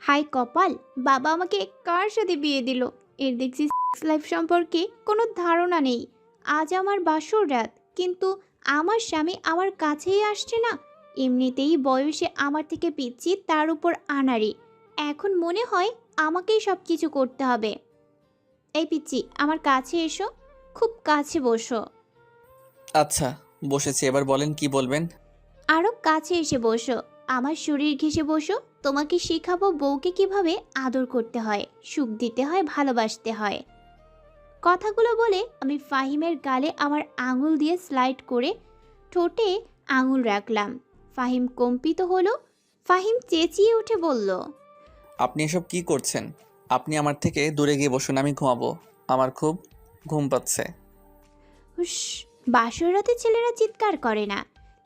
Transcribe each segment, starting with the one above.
High কপাল, বাবা আমাকে কার সাথে বিয়ে দিল। এর দেখছি সেক্স লাইফ সম্পর্কে কোনো ধারণা নেই। আজ আমার বাসর রাত, কিন্তু আমার স্বামী আমার কাছেই আসছে না। এমনিতেই বয়সে আমার থেকে পিচ্ছি, তার উপর আনাড়ি। এখন মনে হয় আমাকেই সব কিছু করতে হবে। এই পিচ্ছি, আমার কাছে এসো, খুব কাছে বসো। আচ্ছা, বসেছি। এবার বলেন কি বলবেন। আরও কাছে এসে বসো, আমার শরীর ঘেঁষে বসো। তোমাকে শেখাবো বউকে কিভাবে আদর করতে হয়, সুখ দিতে হয়, ভালোবাসতে হয়। কথাগুলো বলে আমি ফাহিমের গালে আমার আঙুল দিয়ে স্লাইড করে ঠোঁটে আঙুল রাখলাম। ফাহিম কম্পিত হলো। ফাহিম চেঁচিয়ে উঠে বলল, আপনি এসব কি করছেন? আপনি আমার থেকে দূরে গিয়ে বসুন, আমি ঘুমাবো। আমার খুব ঘুম পাচ্ছে। হুস, বাসর রাতে ছেলেরা চিৎকার করে না,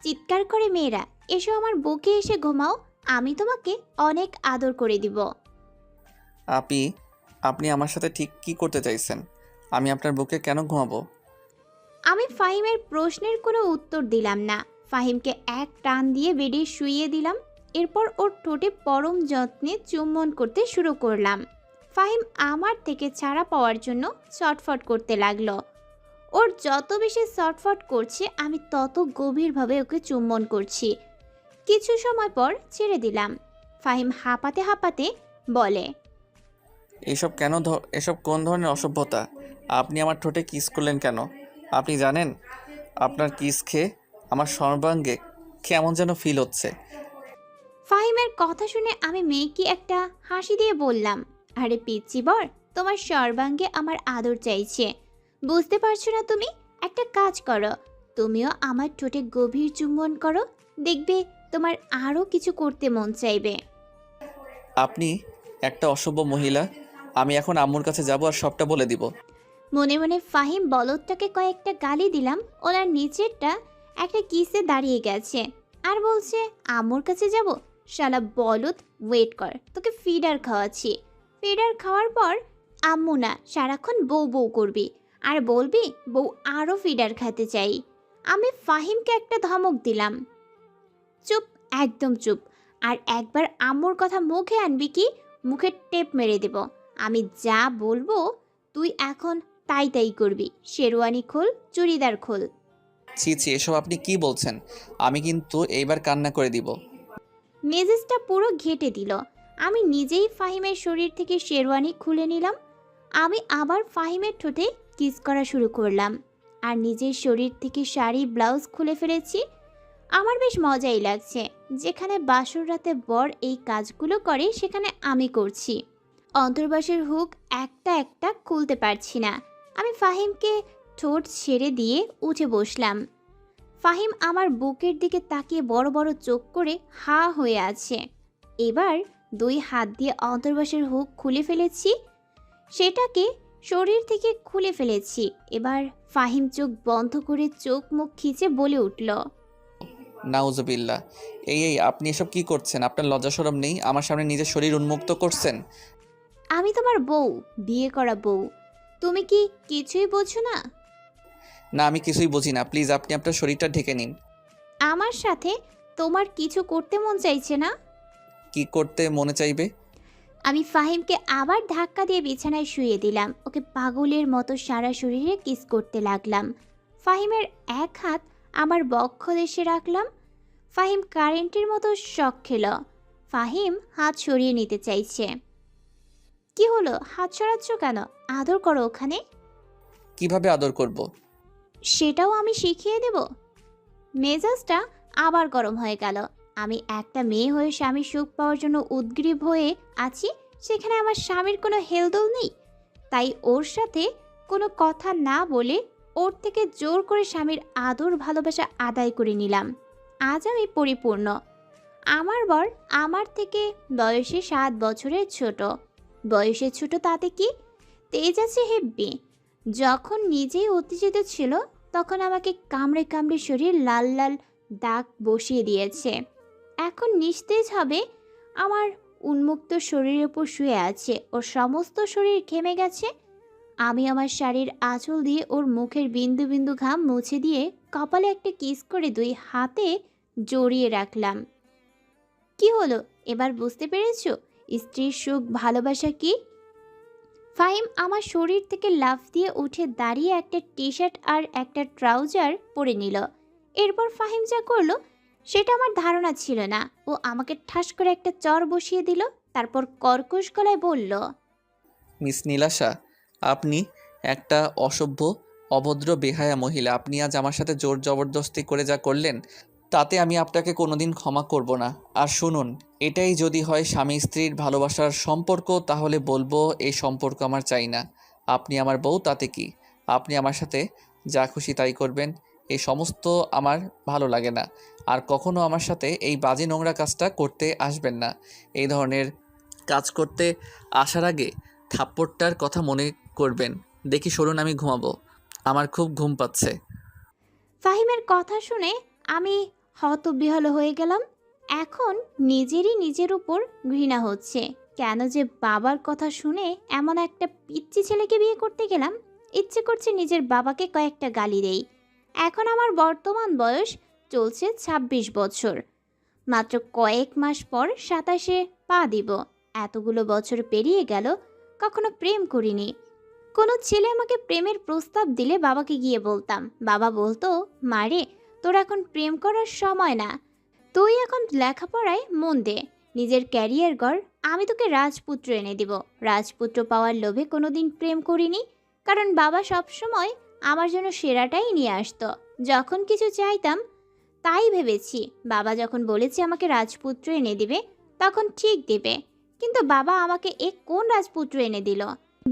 চিৎকার করে মেয়েরা। এসো আমার বুকে এসে ঘুমাও, আমি তোমাকে অনেক আদর করে দিব। আপনি আপনি আমার সাথে ঠিক কি করতে চাইছেন? আমি আপনার বুকে কেন ঘুমাবো? আমি ফাহিমের প্রশ্নের কোনো উত্তর দিলাম না। ফাহিমকে এক টান দিয়ে বেডে শুইয়ে দিলাম। এরপর ওর ঠোঁটে পরম যত্নে চুম্বন করতে শুরু করলাম। ফাহিম আমার থেকে ছাড়া পাওয়ার জন্য ছটফট করতে লাগলো। ওর যত বেশি ছটফট করছে, আমি তত গভীরভাবে ওকে চুম্বন করছি। কিছু সময় পর ছেড়ে দিলাম। ফাহিম হাঁপাতে হাঁপাতে বলে, এসব কোন ধরনের অসভ্যতা? আপনি আমার ঠোঁটে কিস করলেন কেন? আপনি জানেন আপনার কিস খেয়ে আমার সর্বাঙ্গে কেমন যেন ফিল হচ্ছে। ফাহিমের কথা শুনে আমি মেয়েকে একটা হাসি দিয়ে বললাম, আরে পিচ্চি বর, তোমার সর্বাঙ্গে আমার আদর চাইছে। বুঝতে পারছো না তুমি? একটা কাজ করো, তুমিও আমার ঠোঁটে গভীর চুম্বন করো, দেখবে তোমার আরও কিছু করতে মন চাইবে। আপনি একটা অসভ্য মহিলা। আমি এখন আম্মুর কাছে যাব আর সবটা বলে দিব। মনে মনে ফাহিম বলদটাকে কয়েকটা গালি দিলাম। ওনার নিচেরটা একটা কিসে দাঁড়িয়ে গেছে আর বলছে, আম্মুর কাছে যাব? শালা বলদ, ওয়েট কর, তোকে ফিডার খাওয়াচ্ছি। ফিডার খাওয়ার পর আম্মু না, সারাক্ষণ বউ বউ করবি আর বলবি বউ আরও ফিডার খেতে চাই। আমি ফাহিমকে একটা ধমক দিলাম, চুপ, একদম চুপ। আর একবার আম্মুর কথা মুখে আনবি কি, মুখে টেপ মেরে দেব। আমি যা বলবো তুই এখন তাই তাই করবি। শেরওয়ানি খোল, চুড়িদার খোল। ছি ছি, এসব আপনি কি বলছেন? আমি কিন্তু এইবার কান্না করে দিব। মেজাজটা পুরো ঘেঁটে দিল। আমি নিজেই ফাহিমের শরীর থেকে শেরওয়ানি খুলে নিলাম। আমি আবার ফাহিমের ঠোঁটে কিস করা শুরু করলাম আর নিজের শরীর থেকে শাড়ি ব্লাউজ খুলে ফেলেছি। আমার বেশ মজাই লাগছে। যেখানে বাসর রাতে বর এই কাজগুলো করে, সেখানে আমি করছি। অন্তর্বাসের হুক একটা একটা খুলতে পারছি না। আমি ফাহিমকে ঠোঁট ছেড়ে দিয়ে উঠে বসলাম। ফাহিম আমার বুকের দিকে তাকিয়ে বড় বড় চোখ করে হা হয়ে আছে। এবার দুই হাত দিয়ে অন্তর্বাসের হুক খুলে ফেলেছি, সেটাকে শরীর থেকে খুলে ফেলেছি। এবার ফাহিম চোখ বন্ধ করে চোখ মুখ খিচে বলে উঠল, নাউজুবিল্লাহ। এই আপনি এসব কি করছেন? আপনার লজ্জা শরম নেই? আমার সামনে নিজের শরীর উন্মুক্ত করছেন। আমি তোমার বউ, বিয়ে করা বউ। তুমি কি কিছুই বোঝো না? না, আমি কিছুই বুঝি না। প্লিজ আপনি আপনার শরীরটা ঢেকে নিন। আমার সাথে তোমার কিছু করতে মন চাইছে না? কি করতে মনে চাইবে? আমি ফাহিমকে আবার ধাক্কা দিয়ে বিছানায় শুয়ে দিলাম। ওকে পাগলের মতো সারা শরীরে কিস করতে লাগলাম। ফাহিমের এক হাত আমার বক্ষ দেশে রাখলাম। ফাহিম কারেন্টের মতো শক খেল। ফাহিম হাত সরিয়ে নিতে চাইছে। কি হলো, হাত সরাচ্ছ কেন? আদর করো ওখানে। কিভাবে আদর করব? সেটাও আমি শিখিয়ে দেব। মেজাজটা আবার গরম হয়ে গেল। আমি একটা মেয়ে হয়ে স্বামীর সুখ পাওয়ার জন্য উদগ্রীব হয়ে আছি, সেখানে আমার স্বামীর কোনো হেলদোল নেই। তাই ওর সাথে কোনো কথা না বলে ওর থেকে জোর করে স্বামীর আদর ভালোবাসা আদায় করে নিলাম। আজ আমি পরিপূর্ণ। আমার বর আমার থেকে বয়সে 7 বছরের ছোট। বয়সে ছোট তাতে কি, তেজ আছে হেব্বি। যখন নিজেই উত্তেজিত ছিল, তখন আমাকে কামড়ে কামড়ে শরীর লাল লাল দাগ বসিয়ে দিয়েছে। এখন নিস্তেজ হবে। আমার উন্মুক্ত শরীরের উপর শুয়ে আছে, ওর সমস্ত শরীর ঘেমে গেছে। আমি আমার শাড়ির আঁচল দিয়ে ওর মুখের বিন্দু বিন্দু ঘাম মুছে দিয়ে কপালে একটা কিস করে দুই হাতে জড়িয়ে রাখলাম। কি হলো, এবার বুঝতে পেরেছো? স্ত্রীর সুখ ভালোবাসা কি? ফাহিম আমার শরীর থেকে লাফ দিয়ে উঠে দাঁড়িয়ে একটা টি শার্ট আর একটা ট্রাউজার পরে নিল। এরপর ফাহিম যা করলো সেটা আমার ধারণা ছিল না। ও আমাকে ঠাস করে একটা চর বসিয়ে দিল, তারপর কর্কশ গলায় বলল, মিস নীলাশা, আপনি একটা অসভ্য, অভদ্র, বেহায়া মহিলা। আপনি আজ আমার সাথে জোর জবরদস্তি করে যা করলেন, তাতে আমি আপনাকে কোনোদিন ক্ষমা করব না। আর শুনুন, এটাই যদি হয় স্বামী স্ত্রীর ভালোবাসার সম্পর্ক, তাহলে বলবো এই সম্পর্ক আমার চাই না। আপনি আমার বউ, তাতে কি? আপনি আমার সাথে যা খুশি তাই করবেন, এই সমস্ত আমার ভালো লাগে না। আর কখনো আমার সাথে এই বাজে নোংরা কাজটা করতে আসবেন না। এই ধরনের কাজ করতে আসার আগে থাপ্পড়টার কথা মনে করবেন। দেখি সরুন, আমি ঘুমাবো, আমার খুব ঘুম পাচ্ছে। ফাহিমের কথা শুনে আমি হতবিহ্বল হয়ে গেলাম। এখন নিজেরই নিজের উপর ঘৃণা হচ্ছে। কেন যে বাবার কথা শুনে এমন একটা পিচ্চি ছেলেকে বিয়ে করতে গেলাম। ইচ্ছে করছে নিজের বাবাকে কয়েকটা গালি দেই। এখন আমার বর্তমান বয়স চলছে ২৬ বছর। মাত্র কয়েক মাস পর ২৭-এ পা দিব। এতগুলো বছর পেরিয়ে গেল, কখনো প্রেম করিনি। কোনো ছেলে আমাকে প্রেমের প্রস্তাব দিলে বাবাকে গিয়ে বলতাম। বাবা বলতো, মারে, তোর এখন প্রেম করার সময় না, তুই এখন লেখাপড়ায় মন দে, নিজের ক্যারিয়ার গড়। আমি তোকে রাজপুত্র এনে দিব। রাজপুত্র পাওয়ার লোভে কোনোদিন প্রেম করিনি, কারণ বাবা সবসময় আমার জন্য সেরাটাই নিয়ে আসতো। যখন কিছু চাইতাম তাই ভেবেছি বাবা যখন বলেছে আমাকে রাজপুত্র এনে দিবে, তখন ঠিক দিবে। কিন্তু বাবা আমাকে কোন রাজপুত্র এনে দিল,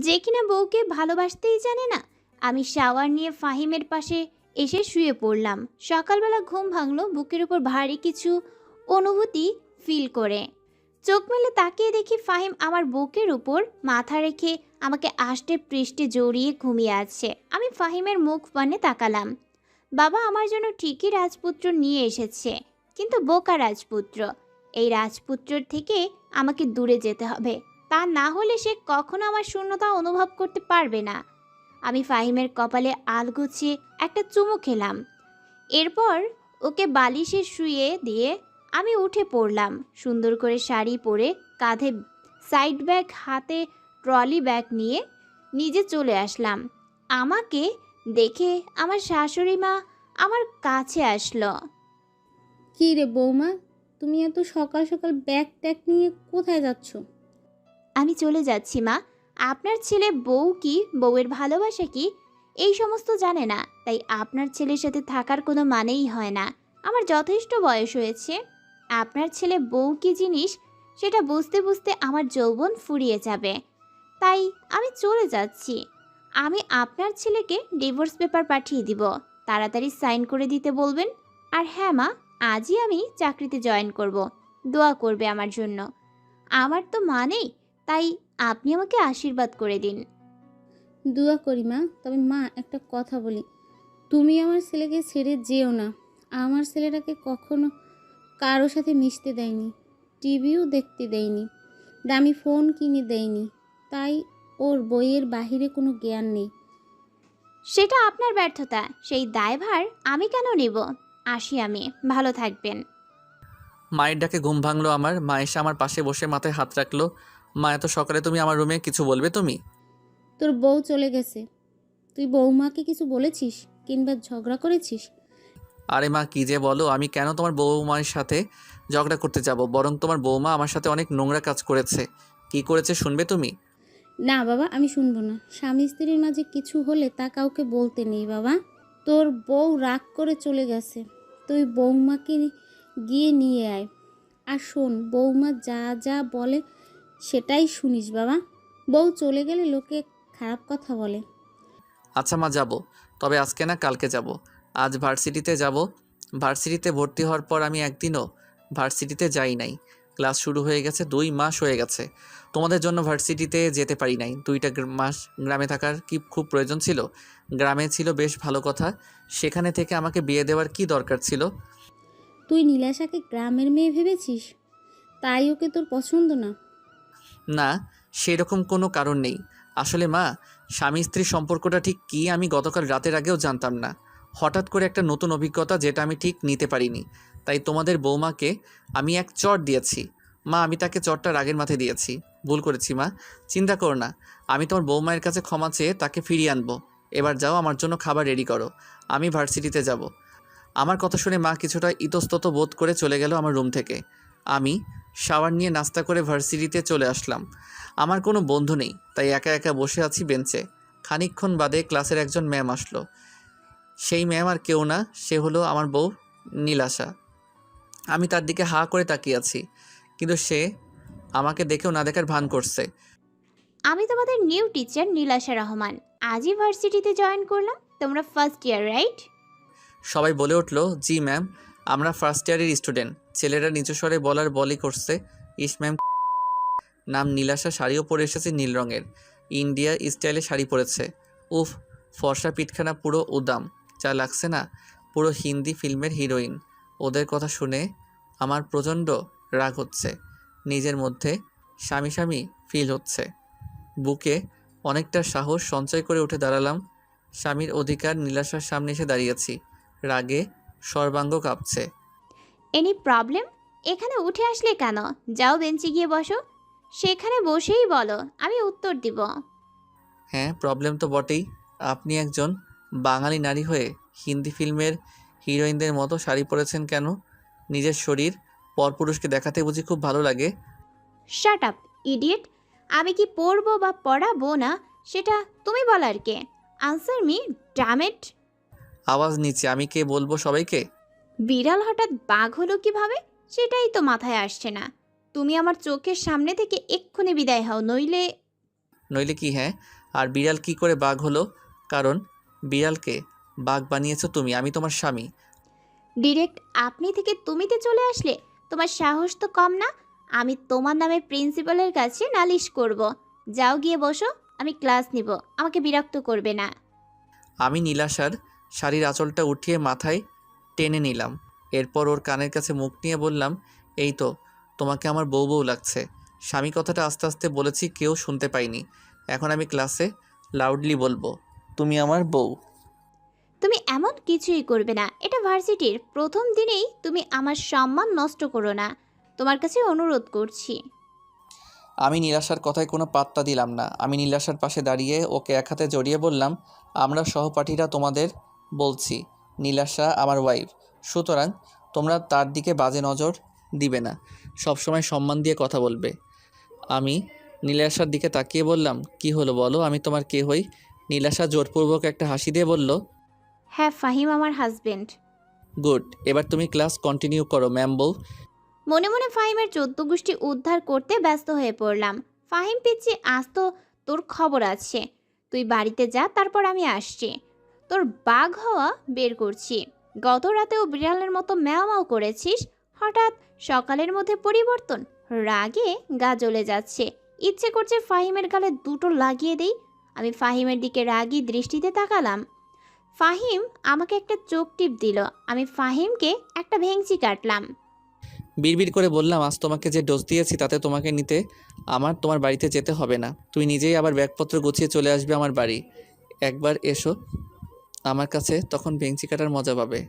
যে কিনা বউকে ভালোবাসতেই জানে না। আমি শাওয়ার নিয়ে ফাহিমের পাশে এসে শুয়ে পড়লাম। সকালবেলা ঘুম ভাঙলো বুকের উপর ভারী কিছু অনুভূতি ফিল করে। চোখ মেলে তাকিয়ে দেখি ফাহিম আমার বুকের উপর মাথা রেখে আমাকে আষ্টে পৃষ্ঠে জড়িয়ে ঘুমিয়ে আছে। আমি ফাহিমের মুখ পানে তাকালাম। বাবা আমার জন্য ঠিকই রাজপুত্র নিয়ে এসেছে, কিন্তু বোকা রাজপুত্র। এই রাজপুত্রর থেকে আমাকে দূরে যেতে হবে, তা না হলে সে কখনো আমার শূন্যতা অনুভব করতে পারবে না। আমি ফাহিমের কপালে আলগোছে একটা চুমু খেলাম। এরপর ওকে বালিশে শুয়ে দিয়ে আমি উঠে পড়লাম। সুন্দর করে শাড়ি পরে, কাঁধে সাইড ব্যাগ, হাতে ট্রলি ব্যাগ নিয়ে নিজে চলে আসলাম। আমাকে দেখে আমার শাশুড়ি মা আমার কাছে আসলো। কী রে বৌমা, তুমি এত সকাল সকাল ব্যাগ ট্যাগ নিয়ে কোথায় যাচ্ছ? আমি চলে যাচ্ছি মা। আপনার ছেলে বউ কি, বউয়ের ভালোবাসা কি, এই সমস্ত জানে না, তাই আপনার ছেলের সাথে থাকার কোনো মানেই হয় না। আমার যথেষ্ট বয়স হয়েছে। আপনার ছেলে বউ কি জিনিস সেটা বুঝতে বুঝতে আমার যৌবন ফুরিয়ে যাবে। তাই আমি চলে যাচ্ছি। আমি আপনার ছেলেকে ডিভোর্স পেপার পাঠিয়ে দিব, তাড়াতাড়ি সাইন করে দিতে বলবেন। আর হ্যাঁ মা, আজই আমি চাকরিতে জয়েন করব। দোয়া করবে আমার জন্য। আমার তো মা নেই, তাই আপনি আমাকে আশীর্বাদ করে দিন। দোয়া করি মা, তবে মা একটা কথা বলি, তুমি আমার ছেলেকে ছেড়ে যেও না। আমার ছেলেটাকে কখনো কারো সাথে মিশতে দেয়নি, টিভিও দেখতে দেয়নি, দামি ফোন কিনে দেয়নি, তাই ওর বইয়ের বাহিরে কোনো জ্ঞান নেই। সেটা আপনার ব্যর্থতা, সেই দায়ভার আমি কেন নিব? আসি আমি, ভালো থাকবেন। মায়ের ডাকে ঘুম ভাঙলো আমার। মা এসে আমার পাশে বসে মাথায় হাত রাখলো। মা, এত সকালে তুমি আমার রুমে, কিছু বলবে তুমি? তোর বউ চলে গেছে, তুই বৌমাকে কিছু বলেছিস কিংবা ঝগড়া করেছিস? আরে মা, কি যে বলো! আমি কেন তোমার বৌমার সাথে ঝগড়া করতে যাব? বরং তোমার বৌমা আমার সাথে অনেক নোংরা কাজ করেছে। কি করেছে শুনবে তুমি? না বাবা, আমি শুনবো না। স্বামী স্ত্রীর মাঝে কিছু হলে তা কাউকে বলতে নেই বাবা। তোর বউ রাগ করে চলে গেছে, তুই বৌমাকে গিয়ে নিয়ে আয়। আর শোন, বৌমা যা যা বলে সেটাই শুনিস বাবা। বউ চলে গেলে লোকে খারাপ কথা বলে। আচ্ছা মা, যাব। তবে আজকে না, কালকে যাব। আজ ভার্সিটিতে যাব। ভার্সিটিতে ভর্তি হওয়ার পর আমি একদিনও ভার্সিটিতে যাই নাই। ক্লাস শুরু হয়ে গেছে, 2 মাস হয়ে গেছে। তোমাদের জন্য ভার্সিটিতে যেতে পারি নাই। 2টা মাস গ্রামে থাকার কি খুব প্রয়োজন ছিল? গ্রামে ছিল বেশ ভালো কথা, সেখানে থেকে আমাকে বিয়ে দেওয়ার কি দরকার ছিল? তুই নীলাশাকে গ্রামের মেয়ে ভেবেছিস, তাই ওকে তোর পছন্দ না? না, সেরকম কোনো কারণ নেই। আসলে মা, স্বামী স্ত্রী সম্পর্কটা ঠিক কী আমি গতকাল রাতের আগেও জানতাম না। হঠাৎ করে একটা নতুন অভিজ্ঞতা, যেটা আমি ঠিক নিতে পারিনি। তাই তোমাদের বৌমাকে আমি এক চড় দিয়েছি। মা আমি তাকে চটটা রাগের মাথায় দিয়েছি, ভুল করেছি মা, চিন্তা করো না। আমি তোমার বৌমায়ের কাছে ক্ষমা চেয়ে তাকে ফিরিয়ে আনবো। এবার যাও, আমার জন্য খাবার রেডি করো, আমি ভার্সিটিতে যাব। আমার কথা শুনে মা কিছুটা ইতস্তত বোধ করে চলে গেল আমার রুম থেকে। আমি শাওয়ার নিয়ে নাস্তা করে ভার্সিটিতে চলে আসলাম। আমার কোনো বন্ধু নেই, তাই একা একা বসে আছি বেঞ্চে। খানিকক্ষণ বাদে ক্লাসের একজন ম্যাম আসলো। সেই ম্যাম আর কেউ না, সে হলো আমার বউ নীলাশা। আমি তার দিকে হা করে তাকিয়ে আছি, কিন্তু সে আমাকে দেখেও না দেখার ভান করছে। আমি তোমাদের নিউ টিচার নীলাশা রহমান। আজই ভার্সিটিতে জয়েন করলাম। তোমরা ফার্স্ট ইয়ার, রাইট? সবাই বলে উঠল, জি ম্যাম, আমরা ফার্স্ট ইয়ারের স্টুডেন্ট। ছেলেরা নিচু স্বরে বলার বলি করছে, ইস ম্যাম। নাম নীলাশা, শাড়িও পরে এসেছে নীল রঙের, ইন্ডিয়া স্টাইলে শাড়ি পরেছে। উফ, ফর্সা পিঠখানা পুরো উদাম, যা লাগছে না, পুরো হিন্দি ফিল্মের হিরোইন। ওদের কথা শুনে আমার প্রচণ্ড রাগ হচ্ছে, নিজের মধ্যে স্বামী স্বামী ফিল হচ্ছে। বুকে অনেকটা সাহস সঞ্চয় করে উঠে দাঁড়ালাম। স্বামীর অধিকার নীলাশার সামনে এসে দাঁড়িয়েছি, রাগে সর্বাঙ্গ কাঁপছে। Any problem? এখানে উঠে আসলে কেন? যাও বেঞ্চে গিয়ে বসো। সেখানে বসেই বলো, আমি উত্তর দিব। হ্যাঁ, প্রবলেম তো বটেই। আপনি একজন বাঙালি নারী হয়ে হিন্দি ফিল্মের হিরোইনদের মতো শাড়ি পরেছেন কেন? নিজের শরীর পরপুরুষকে দেখাতে বুঝি খুব ভালো লাগে? Shut up, idiot. আমি কি পড়বো বা পড়াবো না সেটা তুমি বলার কে? Answer me, damn it. আওয়াজ নিচে, আমি কে বলবো সবাইকে? বিড়াল হঠাৎ বাঘ হলো কিভাবে সেটাই তো মাথায় আসছে না। তুমি আমার চোখের সামনে থেকে এক্ষুনি বিদায় হও, নইলে। নইলে কি? হ্যাঁ, আর বিড়াল কি করে বাঘ হলো? কারণ বিড়ালকে বাঘ বানিয়েছো তুমি, আমি তোমার স্বামী। ডিরেক্ট আপনি থেকে তুমিতে চলে আসলে তোমার সাহস তো কম না। আমি তোমার নামে প্রিন্সিপালের কাছে নালিশ করব। যাও গিয়ে বসো, আমি ক্লাস নিব। আমাকে বিরক্ত করবে না। আমি নীলাশার শাড়ির আঁচলটা উঠিয়ে মাথায় টেনে নিলাম। এরপর ওর কানের কাছে মুখ নিয়ে বললাম, এই তো, তোমাকে আমার বউ বউ লাগছে। স্বামী কথাটা আস্তে আস্তে বলেছি, কেউ শুনতে পাইনি। এখন আমি ক্লাসে লাউডলি বলবো, তুমি আমার বউ। তুমি এমন কিছুই করবে না। এটা ভার্সিটির প্রথম দিনেই তুমি আমার সম্মান নষ্ট করো না। তোমার কাছে অনুরোধ করছি। আমি নীলাশার কথায় কোনো পাত্তা দিলাম না। আমি নীলাশার পাশে দাঁড়িয়ে ওকে এক হাতে জড়িয়ে বললাম, আমরা সহপাঠীরা তোমাদের বলছি, নীলাশা আমার ওয়াইফ, সুতরাং তোমরা তার দিকে বাজে নজর দিবে না, সবসময় সম্মান দিয়ে কথা বলবে। আমি নীলাশার দিকে তাকিয়ে বললাম, কি হলো বলো, আমি তোমার কে হই? নীলাশা জোরপূর্বক একটা হাসি দিয়ে বলল, হ্যাঁ, ফাহিম আমার হাজবেন্ড। গুড, এবার তুমি ক্লাস কন্টিনিউ করো ম্যাম বউ। মনে মনে ফাহিমের 14 গোষ্ঠী উদ্ধার করতে ব্যস্ত হয়ে পড়লাম। ফাহিম পিচ্ছি, আজ তো তোর খবর আছে। তুই বাড়িতে যা, তারপর আমি আসছি। তোর বাঘ হওয়া বের করছি। গত রাতেও বিড়ালের মতো ম্যাও ম্যাও করেছিস, হঠাৎ সকালের মধ্যে পরিবর্তন। রাগে গা জ্বলে যাচ্ছে, ইচ্ছে করছে ফাহিমের গালে দুটো লাগিয়ে দেই। আমি ফাহিমের দিকে রাগী দৃষ্টিতে তাকালাম। ফাহিম আমাকে একটা চোখ টিপ দিল। আমি ফাহিমকে একটা ভেংচি কাটলাম। বিড়বিড় করে বললাম, আজ তোমাকে যে ডোজ দিয়েছি তাতে তোমাকে নিতে আমার তোমার বাড়িতে যেতে হবে না। তুই নিজেই আবার ব্যাগপত্র গুছিয়ে চলে আসবে আমার বাড়ি। একবার এসো আমার কাছে, তখন বেঞ্চি কাটার মজা পাবে।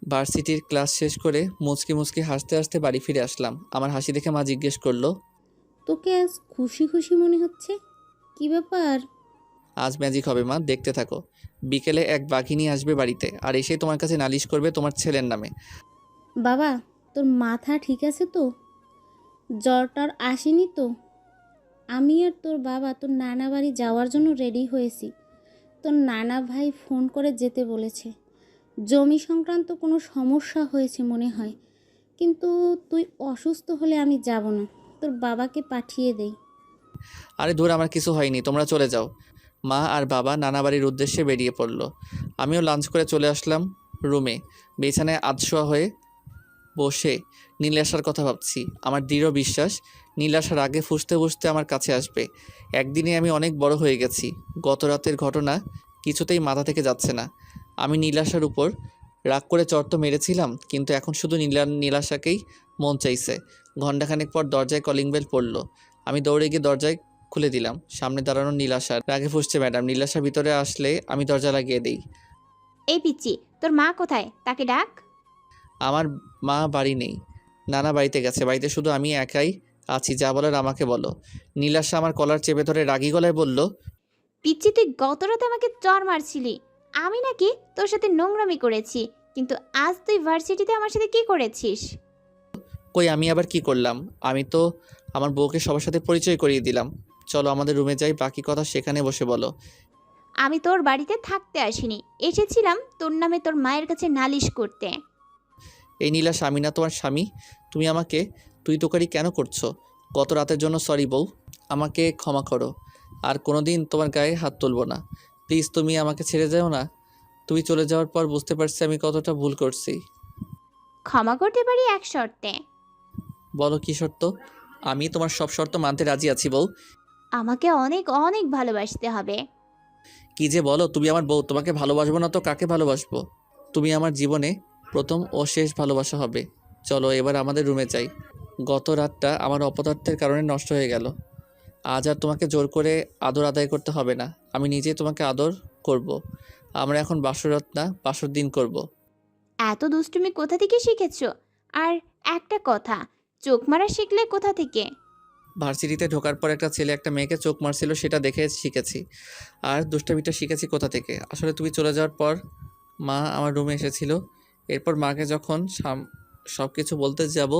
ভার্সিটির ক্লাস শেষ করে মুচকি মুচকি হাসতে হাসতে বাড়ি ফিরে আসলাম। আমার হাসি দেখে মা জিজ্ঞেস করলো, তোকে আজ খুশি খুশি মনে হচ্ছে, কি ব্যাপার? আজ ম্যাজিক হবে মা, দেখতে থাকো। বিকেলে এক বাঘিনী আসবে বাড়িতে, আর এসে তোমার কাছে নালিশ করবে তোমার ছেলের নামে। বাবা, তোর মাথা ঠিক আছে তো? জ্বরটার আসেনি তো? আমি আর তোর বাবা তোর নানা বাড়ি যাওয়ার জন্য রেডি হয়েছি। তোর নানা ভাই ফোন করে যেতে বলেছে। জমি সংক্রান্ত কোনো সমস্যা হয়েছে মনে হয়, কিন্তু তুই অসুস্থ হলে আমি যাব না, তোর বাবাকে পাঠিয়ে দেই। আরে ধুর, আমার কিছু হয়নি, তোমরা চলে যাও। মা আর বাবা নানা বাড়ির উদ্দেশ্যে বেরিয়ে পড়লো। আমিও লাঞ্চ করে চলে আসলাম রুমে। বিছানায় আধশোয়া হয়ে বসে নীলাশার কথা ভাবছি। আমার দৃঢ় বিশ্বাস নীলাশার আগে ফুঁসতে ফুঁসতে আমার কাছে আসবে। একদিনে আমি অনেক বড় হয়ে গেছি। গত রাতের ঘটনা কিছুতেই মাথা থেকে যাচ্ছে না। আমি নীলাশার উপর রাগ করে চড় তো মেরেছিলাম, কিন্তু এখন শুধু নীলাশাকেই মন চাইছে। ঘণ্টাখানেক পর দরজায় কলিং বেল পড়ল। আমি দৌড়ে গিয়ে দরজায় খুলে দিলাম। সামনে দাঁড়ানো নীলাশার। রাগে ফুঁসছে ম্যাডাম। নীলাশা ভিতরে আসলে আমি দরজা লাগিয়ে দিই। এই পিচ্ছি, তোর মা কোথায়? তাকে ডাক। আমার মা বাড়ি নেই। নানা বাড়িতে গেছে, বাড়িতে শুধু আমি একাই আছি, যা বলার আমাকে বলো। নীলাশা আমার কলার চেপে ধরে রাগী গলায় বলল, পিচ্ছি, তুই গত রাতে আমাকে চর মারছিলি। আমি নাকি তোর সাথে নোংরামি করেছি, কিন্তু আজ তুই ভার্সিটিতে আমার সাথে কি করেছিস? কই আমি আবার কি করলাম? আমি তো আমার বউকে সবার সাথে পরিচয় করিয়ে দিলাম। চলো আমাদের রুমে যাই, বাকি কথা সেখানে বসে বলো। আমি তোর বাড়িতে থাকতে আসিনি, এসেছিলাম তোর নামে তোর মায়ের কাছে নালিশ করতে। এই নীলাশা, আমি না তোমার স্বামী? তুমি আমাকে তুই তোকারি কেন করছো? গত রাতের জন্য সরি বউ, আমাকে ক্ষমা করো। আর কোনোদিন তোমার গায়ে হাত তুলবো না। প্লিজ তুমি আমাকে ছেড়ে যাও না। তুমি চলে যাওয়ার পর বুঝতে পারছি আমি কতটা ভুল করছি। ক্ষমা করতে পারি এক শর্তে। বলো কি শর্ত? আমি তোমার সব শর্ত মানতে রাজি আছি বউ। আমাকে অনেক অনেক ভালোবাসতে হবে। কি যে বলো, তুমি আমার বউ, তোমাকে ভালোবাসবো না তো কাকে ভালোবাসবো? তুমি আমার জীবনে প্রথম ও শেষ ভালোবাসা হবে। চলো এবার আমাদের রুমে যাই। গত রাতটা আমার অপদার্থের কারণে নষ্ট হয়ে গেল। আজ আর তোমাকে জোর করে আদর আদায় করতে হবে না, আমি নিজেই তোমাকে আদর করব। আমরা এখন বাসরাত না, বাসর দিন করব। এত দুষ্টুমি কোথা থেকে শিখেছো? আর একটা কথা, চোখ মারা শিখলে কোথা থেকে? ভার্সিটিতে ঢোকার পর একটা ছেলে একটা মেয়েকে চোখ মারছিল, সেটা দেখে শিখেছি। আর দুষ্টামিটা শিখেছি কোথা থেকে? আসলে তুমি চলে যাওয়ার পর মা আমার রুমে এসেছিল। এরপর মাকে যখন সব কিছু বলতে যাব,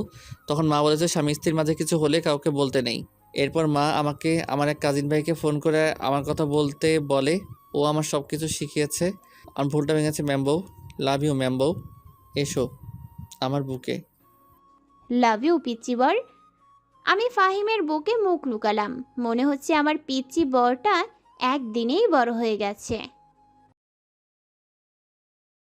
তখন মা বলেছে স্বামী স্ত্রীর মাঝে কিছু হলে কাউকে বলতে নেই। এরপর মা আমাকে আমার এক কাজিন ভাইকে ফোন করে আমার কথা বলতে বলে। ও আমার সব কিছু শিখিয়েছে। আমার ভুলটা ভেঙেছে ম্যাম্বো। Love you mambo. এসো আমার বুকে। লাভ ইউ পিচ্চি বর। আমি ফাহিমের বুকে মুখ লুকালাম। মনে হচ্ছে আমার পিচ্চি বরটা একদিনেই বড় হয়ে গেছে।